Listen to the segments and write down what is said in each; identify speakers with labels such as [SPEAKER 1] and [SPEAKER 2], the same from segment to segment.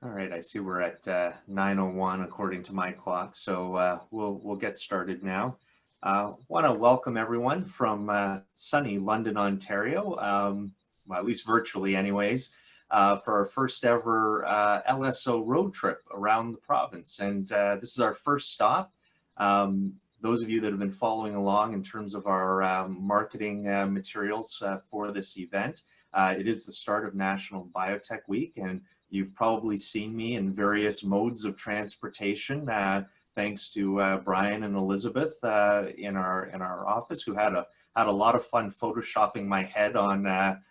[SPEAKER 1] All right, I see we're at 9:01 according to my clock, so we'll get started now. Want to welcome everyone from sunny London, Ontario, well, at least virtually anyways, for our first ever LSO road trip around the province. And this is our first stop. Those of you that have been following along in terms of our marketing materials for this event, it is the start of National Biotech Week, and you've probably seen me in various modes of transportation, thanks to Brian and Elizabeth in our office, who had a lot of fun photoshopping my head on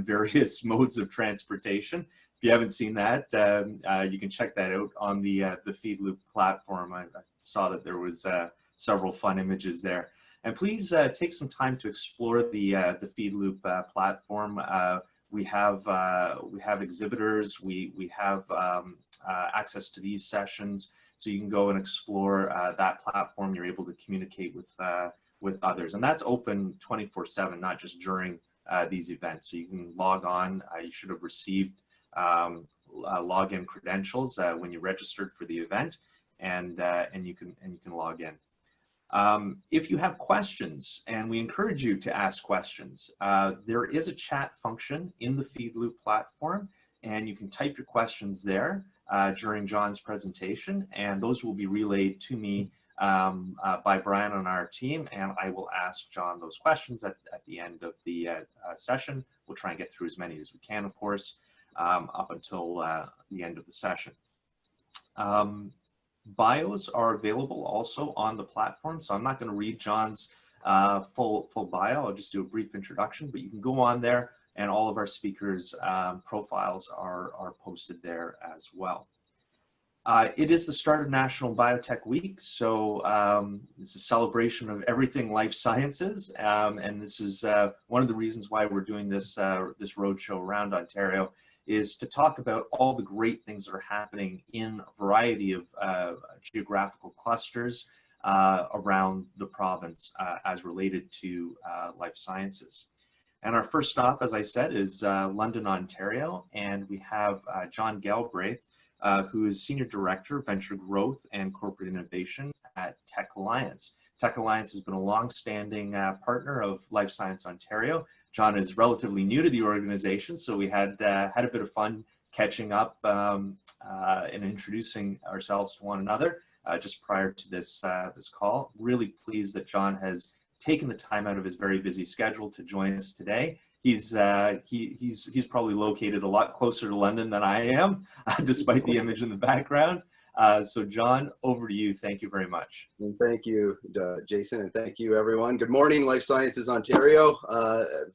[SPEAKER 1] various modes of transportation. If you haven't seen that, you can check that out on the FeedLoop platform. I saw that there was several fun images there. And please take some time to explore the FeedLoop platform. We have exhibitors. We have access to these sessions, so you can go and explore that platform. You're able to communicate with others, and that's open 24/7, not just during these events. So you can log on. You should have received login credentials when you registered for the event, and you can log in. If you have questions, and we encourage you to ask questions, there is a chat function in the FeedLoop platform, and you can type your questions there during John's presentation, and those will be relayed to me by Brian on our team, and I will ask John those questions at the end of the session. We'll try and get through as many as we can, of course, up until the end of the session. Bios are available also on the platform, so I'm not going to read John's full bio. I'll just do a brief introduction, but you can go on there, and all of our speakers' profiles are posted there as well. It is the start of National Biotech Week, so it's a celebration of everything life sciences, and this is one of the reasons why we're doing this roadshow around Ontario, is to talk about all the great things that are happening in a variety of geographical clusters around the province as related to life sciences. And our first stop, as I said, is London, Ontario, and we have John Galbraith, who is Senior Director of Venture Growth and Corporate Innovation at Tech Alliance. Tech Alliance has been a long-standing partner of Life Science Ontario. John is relatively new to the organization, so we had a bit of fun catching up and introducing ourselves to one another just prior to this call. Really pleased that John has taken the time out of his very busy schedule to join us today. He's probably located a lot closer to London than I am, despite the image in the background. So John, over to you. Thank you very much.
[SPEAKER 2] Thank you, Jason, and thank you, everyone. Good morning, Life Sciences Ontario.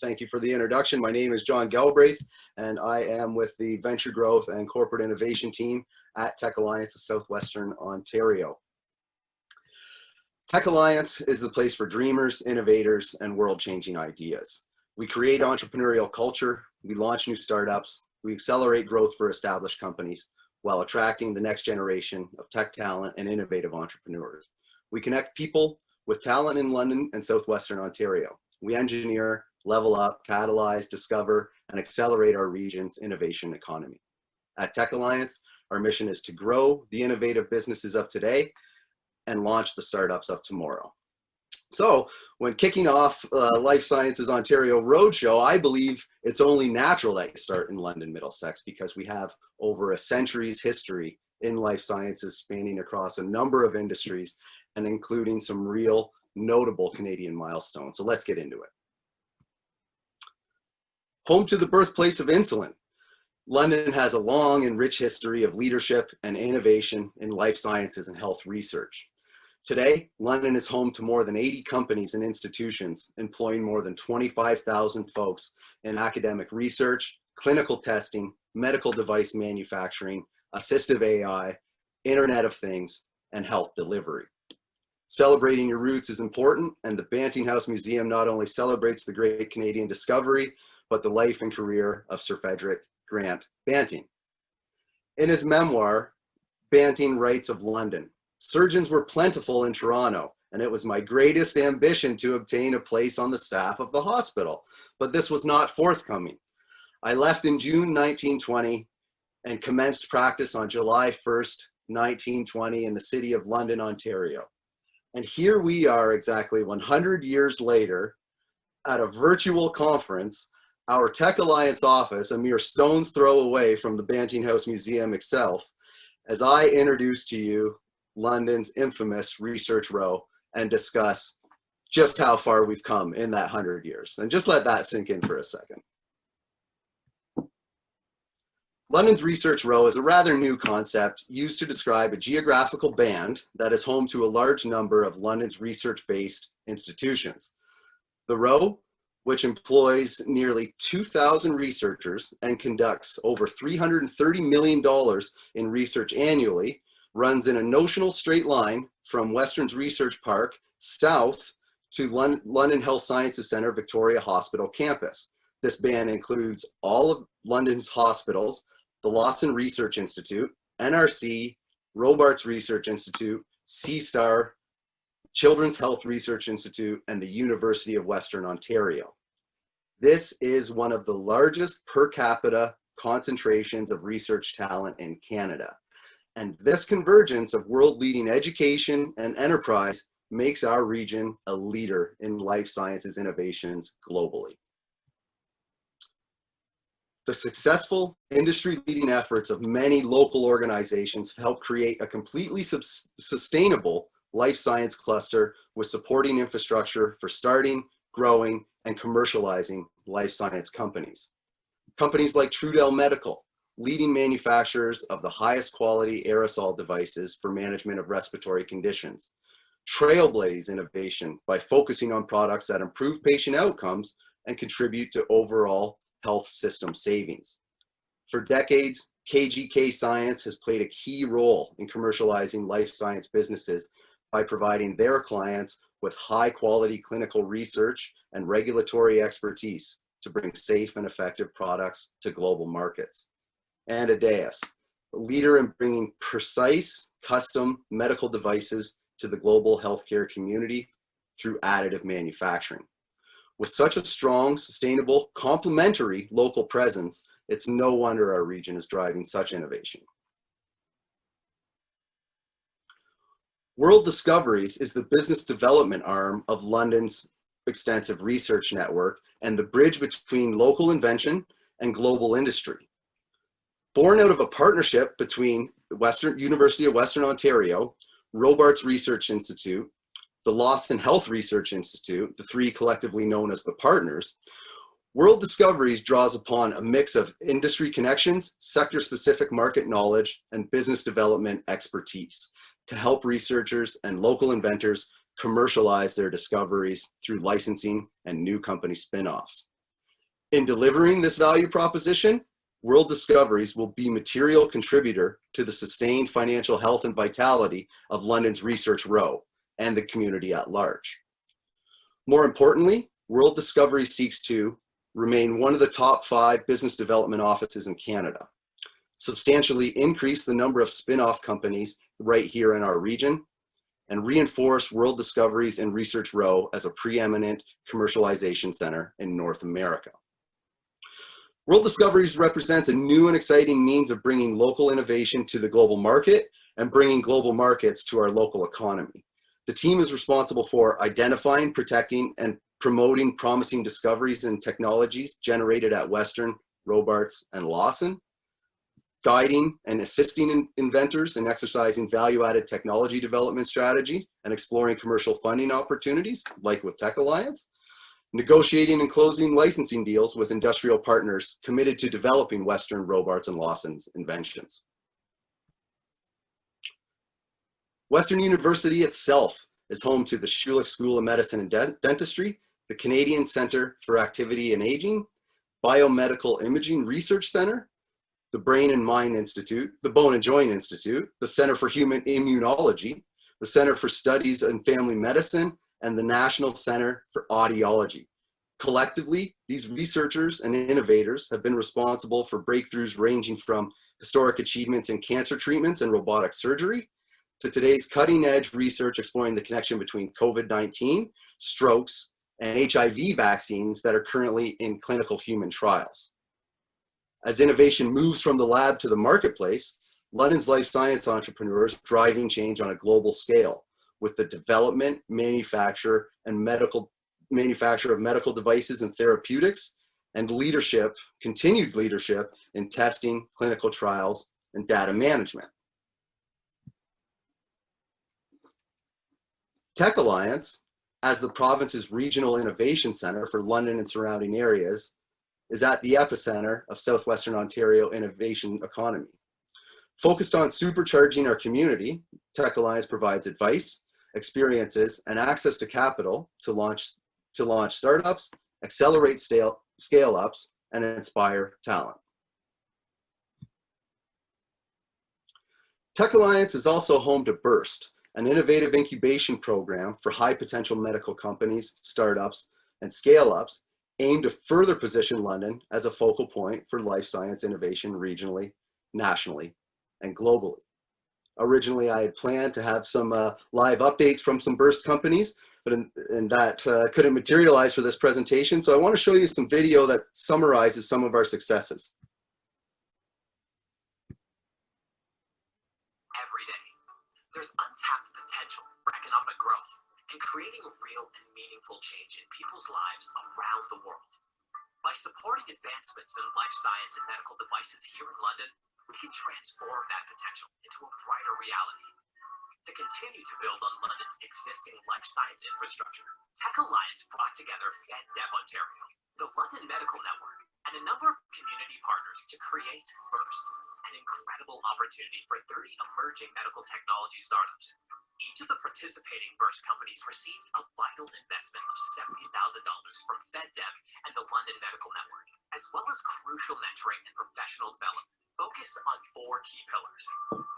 [SPEAKER 2] Thank you for the introduction. My name is John Galbraith, and I am with the Venture Growth and Corporate Innovation team at Tech Alliance of Southwestern Ontario. Tech Alliance is the place for dreamers, innovators, and world-changing ideas. We create entrepreneurial culture, we launch new startups, we accelerate growth for established companies, while attracting the next generation of tech talent and innovative entrepreneurs. We connect people with talent in London and Southwestern Ontario. We engineer, level up, catalyze, discover, and accelerate our region's innovation economy. At Tech Alliance, our mission is to grow the innovative businesses of today and launch the startups of tomorrow. So when kicking off Life Sciences Ontario Roadshow, I believe it's only natural that you start in London, Middlesex, because we have over a century's history in life sciences spanning across a number of industries and including some real notable Canadian milestones. So let's get into it. Home to the birthplace of insulin, London has a long and rich history of leadership and innovation in life sciences and health research. Today, London is home to more than 80 companies and institutions, employing more than 25,000 folks in academic research, clinical testing, medical device manufacturing, assistive AI, Internet of Things, and health delivery. Celebrating your roots is important, and the Banting House Museum not only celebrates the great Canadian discovery, but the life and career of Sir Frederick Grant Banting. In his memoir, Banting writes of London, "Surgeons were plentiful in Toronto, and it was my greatest ambition to obtain a place on the staff of the hospital, but this was not forthcoming. I left in June 1920 and commenced practice on July 1st, 1920 in the city of London, Ontario. And here we are exactly 100 years later at a virtual conference, our Tech Alliance office, a mere stone's throw away from the Banting House Museum itself, as I introduce to you London's infamous Research Row and discuss just how far we've come in that 100 years. And just let that sink in for a second. London's Research Row is a rather new concept used to describe a geographical band that is home to a large number of London's research-based institutions. The Row, which employs nearly 2,000 researchers and conducts over $330 million in research annually, runs in a notional straight line from Western's Research Park south to London Health Sciences Centre Victoria Hospital campus. This band includes all of London's hospitals, the Lawson Research Institute, NRC, Robarts Research Institute, C-STAR, Children's Health Research Institute, and the University of Western Ontario. This is one of the largest per capita concentrations of research talent in Canada. And this convergence of world-leading education and enterprise makes our region a leader in life sciences innovations globally. The successful industry-leading efforts of many local organizations help create a completely sustainable life science cluster with supporting infrastructure for starting, growing, and commercializing life science companies. Companies like Trudell Medical, leading manufacturers of the highest quality aerosol devices for management of respiratory conditions. Trailblaze innovation by focusing on products that improve patient outcomes and contribute to overall health system savings. For decades, KGK Science has played a key role in commercializing life science businesses by providing their clients with high quality clinical research and regulatory expertise to bring safe and effective products to global markets. And Adeus, a leader in bringing precise, custom medical devices to the global healthcare community through additive manufacturing. With such a strong, sustainable, complementary local presence, it's no wonder our region is driving such innovation. World Discoveries is the business development arm of London's extensive research network and the bridge between local invention and global industry. Born out of a partnership between the University of Western Ontario, Robarts Research Institute, the Lawson Health Research Institute, the three collectively known as the partners, World Discoveries draws upon a mix of industry connections, sector-specific market knowledge, and business development expertise to help researchers and local inventors commercialize their discoveries through licensing and new company spin-offs. In delivering this value proposition, World Discoveries will be a material contributor to the sustained financial health and vitality of London's Research Row and the community at large. More importantly, World Discoveries seeks to remain one of the top 5 business development offices in Canada, substantially increase the number of spin-off companies right here in our region, and reinforce World Discoveries and Research Row as a preeminent commercialization center in North America. World Discoveries represents a new and exciting means of bringing local innovation to the global market and bringing global markets to our local economy. The team is responsible for identifying, protecting, and promoting promising discoveries and technologies generated at Western, Robarts, and Lawson, guiding and assisting inventors in exercising value-added technology development strategy and exploring commercial funding opportunities, like with Tech Alliance, negotiating and closing licensing deals with industrial partners committed to developing Western, Robarts, and Lawson's inventions. Western University itself is home to the Schulich School of Medicine and Dentistry, the Canadian Centre for Activity and Aging, Biomedical Imaging Research Centre, the Brain and Mind Institute, the Bone and Joint Institute, the Center for Human Immunology, the Center for Studies in Family Medicine, and the National Center for Audiology. Collectively, these researchers and innovators have been responsible for breakthroughs ranging from historic achievements in cancer treatments and robotic surgery to today's cutting-edge research exploring the connection between COVID-19, strokes, and HIV vaccines that are currently in clinical human trials. As innovation moves from the lab to the marketplace, London's life science entrepreneurs are driving change on a global scale with the development, manufacture of medical devices and therapeutics, and continued leadership in testing, clinical trials, and data management. Tech Alliance, as the province's regional innovation center for London and surrounding areas, is at the epicenter of Southwestern Ontario innovation economy. Focused on supercharging our community, Tech Alliance provides advice, experiences, and access to capital to launch startups, accelerate scale-ups, and inspire talent. Tech Alliance is also home to Burst, an innovative incubation program for high potential medical companies, startups, and scale-ups aimed to further position London as a focal point for life science innovation regionally, nationally, and globally. Originally, I had planned to have some live updates from some Burst companies, but that couldn't materialize for this presentation. So I want to show you some video that summarizes some of our successes.
[SPEAKER 3] Every day, there's untapped potential for economic growth and creating real and meaningful change in people's lives around the world. By supporting advancements in life science and medical devices here in London, we can transform that potential into a brighter reality. To continue to build on London's existing life science infrastructure, Tech Alliance brought together FedDev Ontario, the London Medical Network, and a number of community partners to create Burst, an incredible opportunity for 30 emerging medical technology startups. Each of the participating Burst companies received a vital investment of $70,000 from FedDev and the London Medical Network, as well as crucial mentoring and professional development. Focus on 4 key pillars: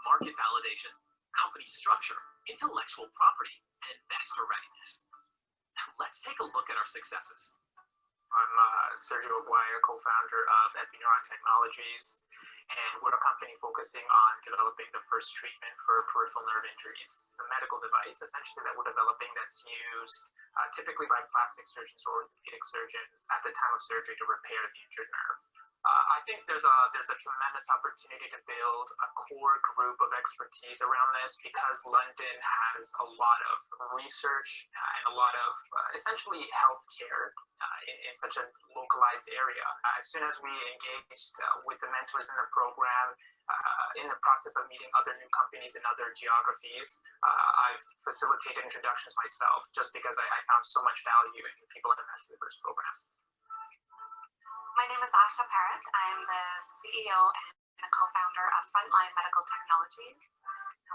[SPEAKER 3] market validation, company structure, intellectual property, and investor readiness. Now let's take a look at our successes.
[SPEAKER 4] I'm Sergio Aguirre, co-founder of Epineuron Technologies, and we're a company focusing on developing the first treatment for peripheral nerve injuries. It's a medical device, essentially, that we're developing that's used typically by plastic surgeons or orthopedic surgeons at the time of surgery to repair the injured nerve. I think there's a tremendous opportunity to build a core group of expertise around this because London has a lot of research and a lot of essentially healthcare in such a localized area. As soon as we engaged with the mentors in the program, in the process of meeting other new companies in other geographies, I've facilitated introductions myself just because I found so much value in the people in the Mentors program.
[SPEAKER 5] My name is Asha Parekh. I am the CEO and co-founder of Frontline Medical Technologies.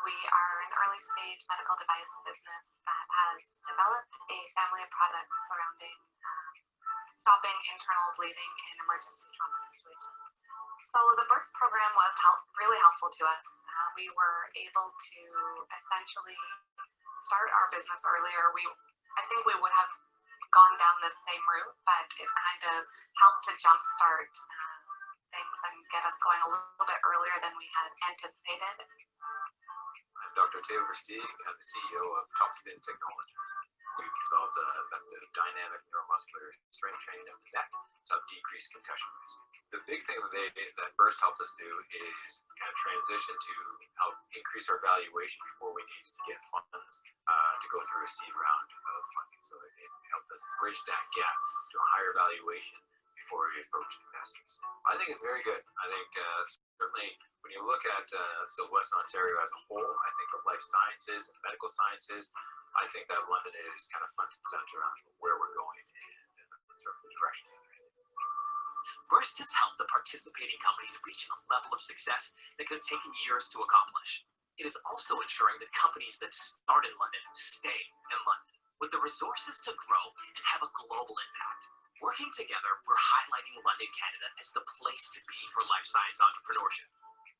[SPEAKER 5] We are an early stage medical device business that has developed a family of products surrounding stopping internal bleeding in emergency trauma situations. So the Burst program was really helpful to us. We were able to essentially start our business earlier. I think we would have gone down the same route, but it kind of helped to jumpstart things and get us going a little bit earlier than we had anticipated.
[SPEAKER 6] I'm Dr. Taylor Stieg. I'm the CEO of Topspin Technologies. We've developed a method of dynamic neuromuscular strength training of the neck to help decrease concussion risk. The big thing that Burst helped us do is kind of transition to help increase our valuation before we needed to get funds to go through a seed round of funding. So it helped us bridge that gap to a higher valuation before we approached investors. I think it's very good. I think certainly when you look at Southwestern Ontario as a whole, I think the life sciences and medical sciences, I think that London is kind of front and center on where we're going and sort of the direction.
[SPEAKER 3] Burst has helped the participating companies reach a level of success that could have taken years to accomplish. It is also ensuring that companies that start in London stay in London, with the resources to grow and have a global impact. Working together, we're highlighting London, Canada as the place to be for life science entrepreneurship.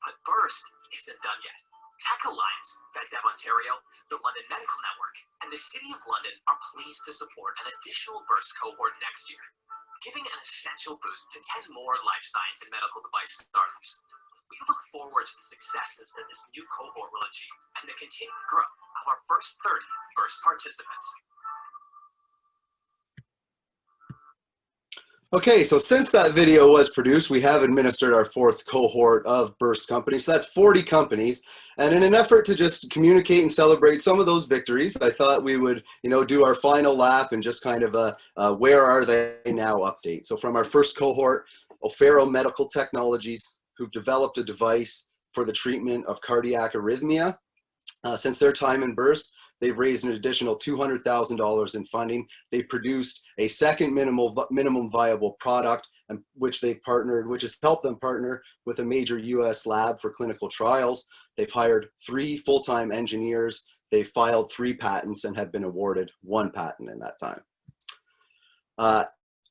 [SPEAKER 3] But Burst isn't done yet. Tech Alliance, FedDev Ontario, the London Medical Network, and the City of London are pleased to support an additional Burst cohort next year, giving an essential boost to 10 more life science and medical device startups. We look forward to the successes that this new cohort will achieve and the continued growth of our first 30 Burst participants.
[SPEAKER 2] Okay, so since that video was produced, we have administered our 4th cohort of burst companies. So that's 40 companies. And in an effort to just communicate and celebrate some of those victories, I thought we would, do our final lap and just kind of a where are they now update. So from our first cohort, LSO Medical Technologies, who've developed a device for the treatment of cardiac arrhythmia. Since their time in burst, they've raised an additional $200,000 in funding. They produced a second minimum viable product, which has helped them partner with a major US lab for clinical trials. They've hired 3 full-time engineers. They've filed 3 patents and have been awarded 1 patent in that time.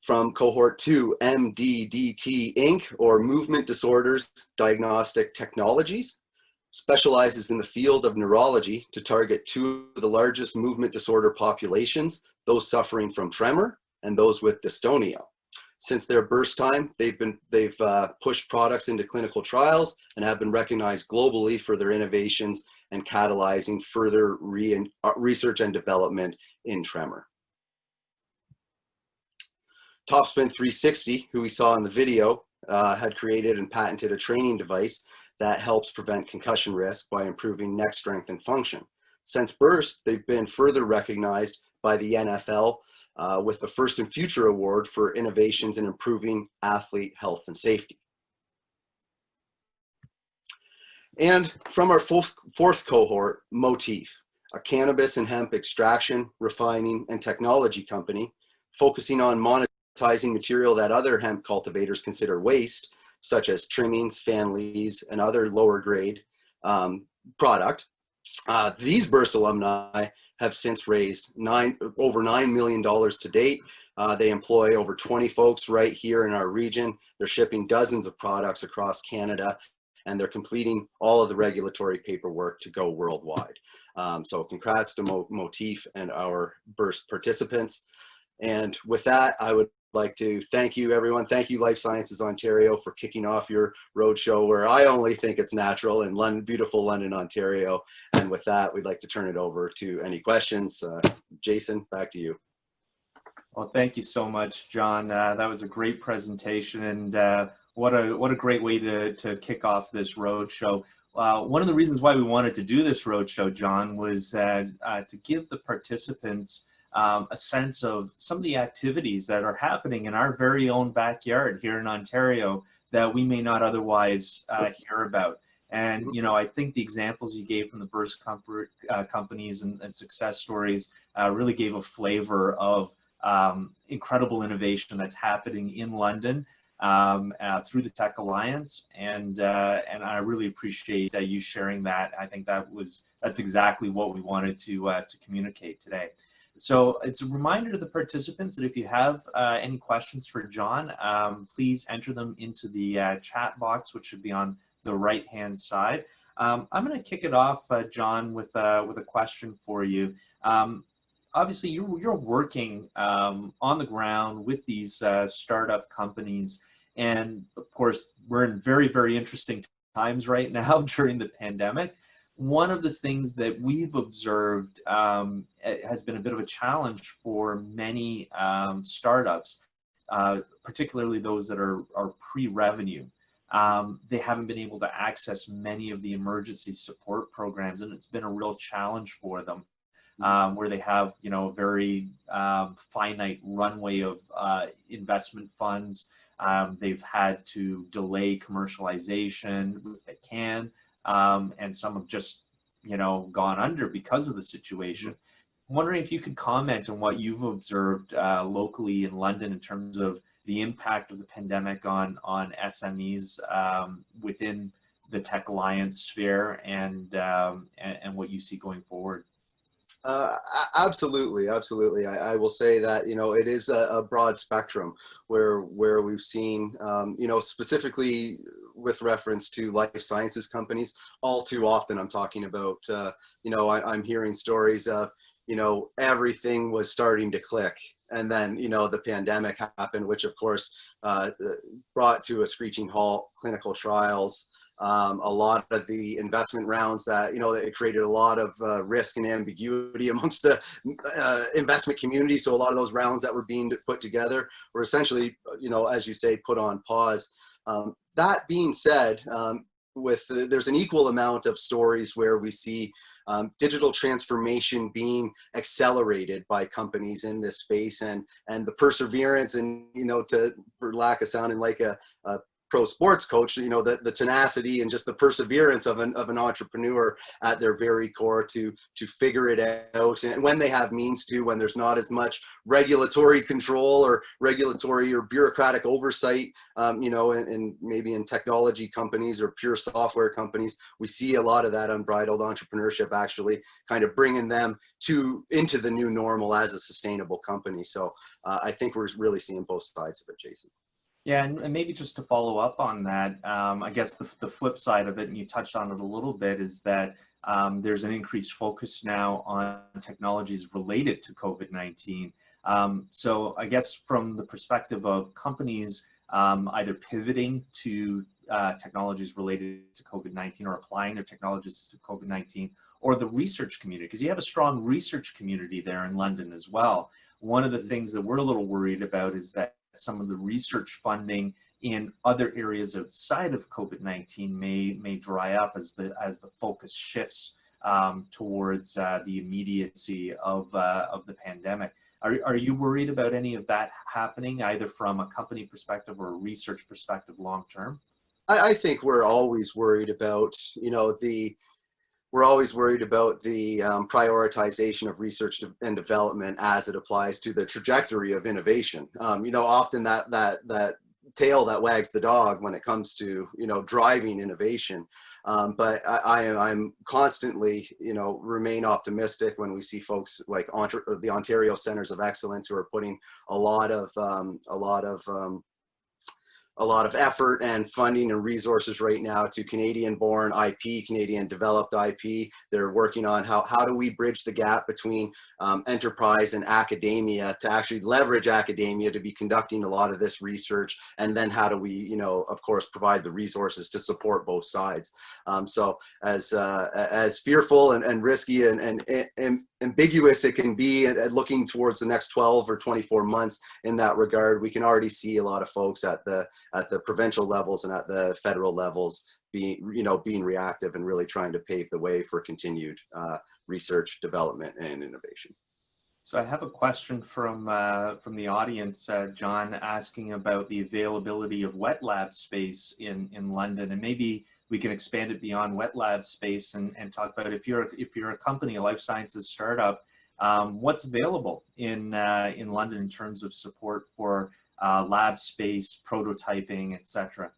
[SPEAKER 2] From cohort 2, MDDT Inc., or Movement Disorders Diagnostic Technologies, specializes in the field of neurology to target 2 of the largest movement disorder populations, those suffering from tremor and those with dystonia. Since their burst time, they've pushed products into clinical trials and have been recognized globally for their innovations and catalyzing further research and development in tremor. Topspin 360, who we saw in the video, had created and patented a training device that helps prevent concussion risk by improving neck strength and function. Since burst, they've been further recognized by the NFL with the First and Future Award for innovations in improving athlete health and safety. And from our 4th cohort, Motif, a cannabis and hemp extraction, refining, and technology company focusing on monetizing material that other hemp cultivators consider waste, such as trimmings, fan leaves, and other lower grade product. These burst alumni have since raised over $9 million to date. They employ over 20 folks right here in our region. They're shipping dozens of products across Canada, and they're completing all of the regulatory paperwork to go worldwide. So congrats to Motif and our burst participants. And with that, I would like to thank you, everyone. Thank you, Life Sciences Ontario, for kicking off your roadshow where I only think it's natural in London, beautiful London, Ontario. And with that, we'd like to turn it over to any questions. Jason, back to you.
[SPEAKER 1] Well, thank you so much, John. That was a great presentation, and what a great way to kick off this roadshow. One of the reasons why we wanted to do this roadshow, John, was to give the participants a sense of some of the activities that are happening in our very own backyard here in Ontario that we may not otherwise hear about. And, I think the examples you gave from the burst companies and success stories really gave a flavor of incredible innovation that's happening in London through the Tech Alliance. And I really appreciate you sharing that. I think that's exactly what we wanted to communicate today. So it's a reminder to the participants that if you have any questions for John, please enter them into the chat box, which should be on the right-hand side. I'm going to kick it off, John, with a question for you. Obviously, you're working on the ground with these startup companies, and of course, we're in very, very interesting times right now during the pandemic. One of the things that we've observed has been a bit of a challenge for many startups, particularly those that are pre-revenue. They haven't been able to access many of the emergency support programs, and it's been a real challenge for them, where they have, a very finite runway of investment funds. They've had to delay commercialization if they can. And some have just, gone under because of the situation. I'm wondering if you could comment on what you've observed locally in London in terms of the impact of the pandemic on SMEs within the Tech Alliance sphere and what you see going forward.
[SPEAKER 2] Absolutely. I will say that, it is a broad spectrum where we've seen, specifically with reference to life sciences companies, all too often I'm talking about, I'm hearing stories of, everything was starting to click. And then, the pandemic happened, which of course brought to a screeching halt clinical trials, A lot of the investment rounds that, it created a lot of risk and ambiguity amongst the investment community. So a lot of those rounds that were being put together were essentially, as you say, put on pause. That being said, there's an equal amount of stories where we see digital transformation being accelerated by companies in this space, and the perseverance and, for lack of sounding like a pro sports coach, the tenacity and just the perseverance of an entrepreneur at their very core to figure it out. And when they have means to, when there's not as much regulatory control or regulatory or bureaucratic oversight, and maybe in technology companies or pure software companies, we see a lot of that unbridled entrepreneurship actually kind of bringing them into the new normal as a sustainable company. So I think we're really seeing both sides of it, Jason.
[SPEAKER 1] Yeah, and maybe just to follow up on that, I guess the flip side of it, and you touched on it a little bit, is that there's an increased focus now on technologies related to COVID-19. So I guess from the perspective of companies either pivoting to technologies related to COVID-19 or applying their technologies to COVID-19, or the research community, because you have a strong research community there in London as well. One of the things that we're a little worried about is that some of the research funding in other areas outside of COVID-19 may dry up as the focus shifts towards the immediacy of the pandemic. Are you worried about any of that happening, either from a company perspective or a research perspective long term?
[SPEAKER 2] I think we're always worried about, we're always worried about the prioritization of research and development as it applies to the trajectory of innovation. Often that tail that wags the dog when it comes to, driving innovation. But I'm constantly, remain optimistic when we see folks like the Ontario Centers of Excellence who are putting a lot of effort and funding and resources right now to Canadian-born IP, Canadian-developed IP. They're working on how do we bridge the gap between enterprise and academia to actually leverage academia to be conducting a lot of this research, and then how do we, of course, provide the resources to support both sides. So as fearful and risky and ambiguous it can be, and looking towards the next 12 or 24 months in that regard, we can already see a lot of folks at the provincial levels and at the federal levels being reactive and really trying to pave the way for continued research, development, and innovation.
[SPEAKER 1] So I have a question from the audience, John, asking about the availability of wet lab space in London, and maybe we can expand it beyond wet lab space and talk about if you're a company, a life sciences startup, what's available in London in terms of support for lab space, prototyping, etc.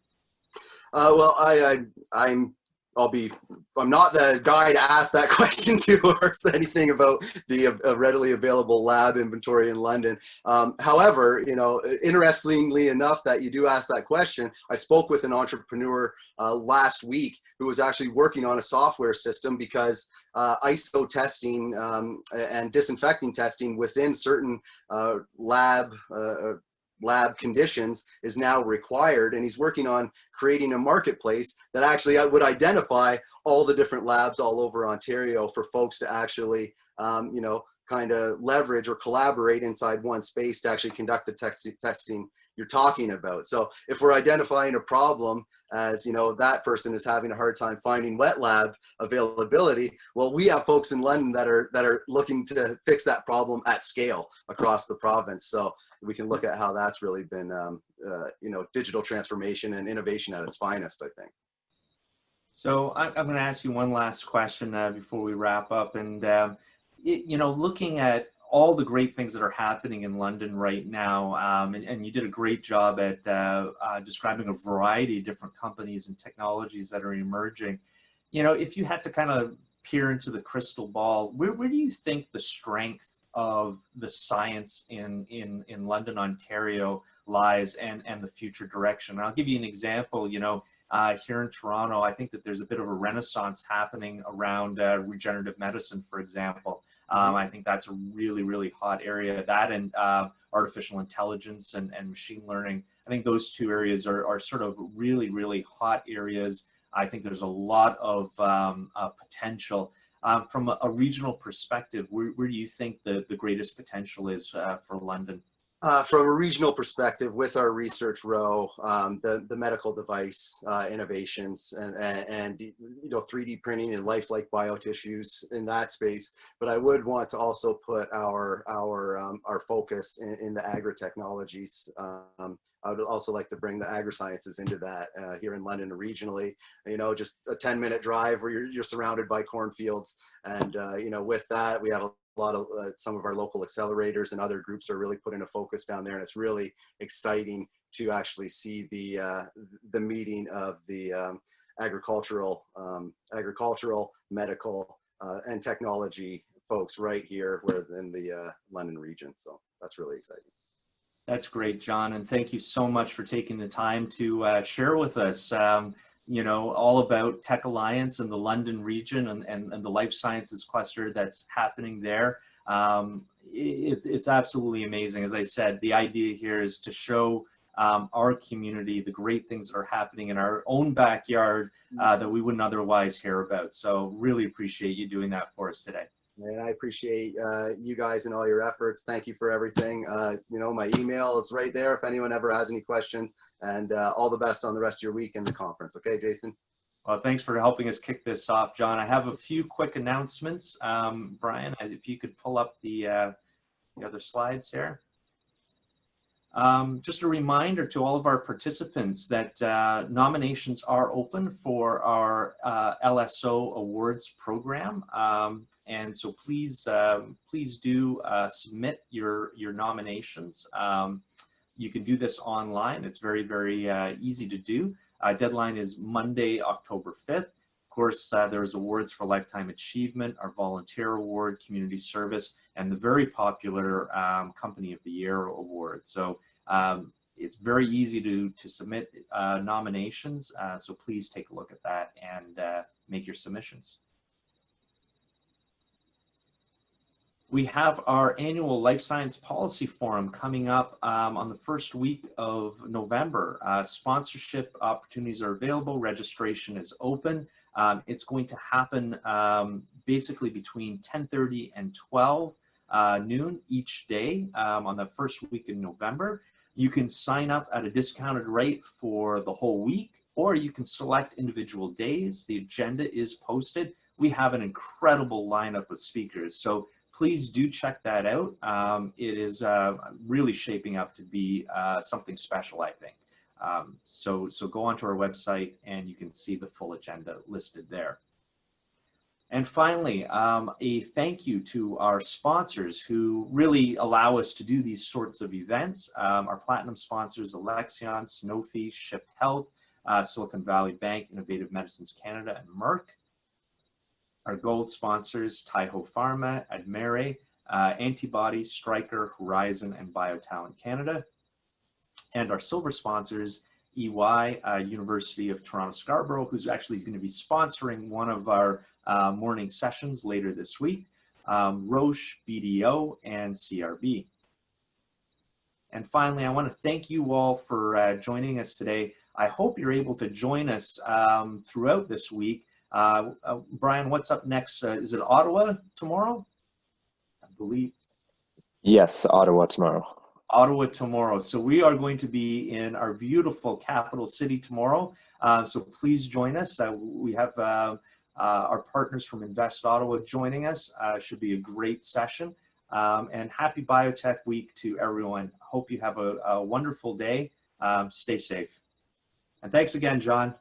[SPEAKER 2] Well, I'm not the guy to ask that question to, or say anything about the readily available lab inventory in London. However, interestingly enough that you do ask that question, I spoke with an entrepreneur last week who was actually working on a software system because ISO testing and disinfecting testing within certain lab conditions is now required, and he's working on creating a marketplace that actually would identify all the different labs all over Ontario for folks to actually kind of leverage or collaborate inside one space to actually conduct the testing you're talking about. So if we're identifying a problem as, that person is having a hard time finding wet lab availability, well, we have folks in London that are looking to fix that problem at scale across the province. So we can look at how that's really been, digital transformation and innovation at its finest, I think.
[SPEAKER 1] So I'm going to ask you one last question before we wrap up. And, looking at all the great things that are happening in London right now, and you did a great job at describing a variety of different companies and technologies that are emerging. If you had to kind of peer into the crystal ball, where do you think the strength of the science in London, Ontario lies, and the future direction? And I'll give you an example. Here in Toronto, I think that there's a bit of a renaissance happening around regenerative medicine, for example. I think that's a really, really hot area. That and artificial intelligence and machine learning. I think those two areas are sort of really, really hot areas I think there's a lot of potential. From a regional perspective, where do you think the greatest potential is for London?
[SPEAKER 2] From a regional perspective, with our research row, the medical device innovations and 3D printing and lifelike biotissues in that space, but I would want to also put our focus in the agri-technologies. I would also like to bring the agri-sciences into that here in London regionally. Just a 10-minute drive where you're surrounded by cornfields, and with that we have a lot of some of our local accelerators and other groups are really putting a focus down there, and it's really exciting to actually see the meeting of the agricultural, medical, and technology folks right here within the London region. So that's really exciting.
[SPEAKER 1] That's great, John, and thank you so much for taking the time to share with us all about Tech Alliance and the London region and the life sciences cluster that's happening there. It's absolutely amazing. As I said, the idea here is to show our community the great things that are happening in our own backyard that we wouldn't otherwise hear about. So really appreciate you doing that for us today.
[SPEAKER 2] And I appreciate you guys and all your efforts. Thank you for everything. My email is right there if anyone ever has any questions, and all the best on the rest of your week in the conference. Okay, Jason?
[SPEAKER 1] Well, thanks for helping us kick this off, John. I have a few quick announcements. Brian, if you could pull up the other slides here. Just a reminder to all of our participants that nominations are open for our LSO Awards program. And so please do submit your nominations. You can do this online. It's very, very easy to do. Deadline is Monday, October 5th. Of course, there's awards for Lifetime Achievement, our Volunteer Award, Community Service, and the very popular Company of the Year Award. So it's very easy to submit nominations. So please take a look at that and make your submissions. We have our annual Life Science Policy Forum coming up on the first week of November. Sponsorship opportunities are available. Registration is open. It's going to happen basically between 10:30 and 12 noon each day on the first week in November. You can sign up at a discounted rate for the whole week, or you can select individual days. The agenda is posted. We have an incredible lineup of speakers, so please do check that out. It is really shaping up to be something special, I think. So go onto our website and you can see the full agenda listed there. And finally, a thank you to our sponsors who really allow us to do these sorts of events. Our platinum sponsors, Alexion, Sanofi, Shift Health, Silicon Valley Bank, Innovative Medicines Canada, and Merck. Our gold sponsors, Taiho Pharma, Admere, Antibody, Stryker, Horizon, and Biotalent Canada. And our silver sponsors, EY, University of Toronto Scarborough, who's actually going to be sponsoring one of our morning sessions later this week, Roche, BDO, and CRB. And finally, I want to thank you all for joining us today. I hope you're able to join us throughout this week. Brian, what's up next? Is it Ottawa tomorrow? I believe.
[SPEAKER 7] Yes, Ottawa tomorrow.
[SPEAKER 1] Ottawa tomorrow. So we are going to be in our beautiful capital city tomorrow. So please join us. We have our partners from Invest Ottawa joining us. Should be a great session. And happy Biotech Week to everyone. Hope you have a wonderful day. Stay safe. And thanks again, John.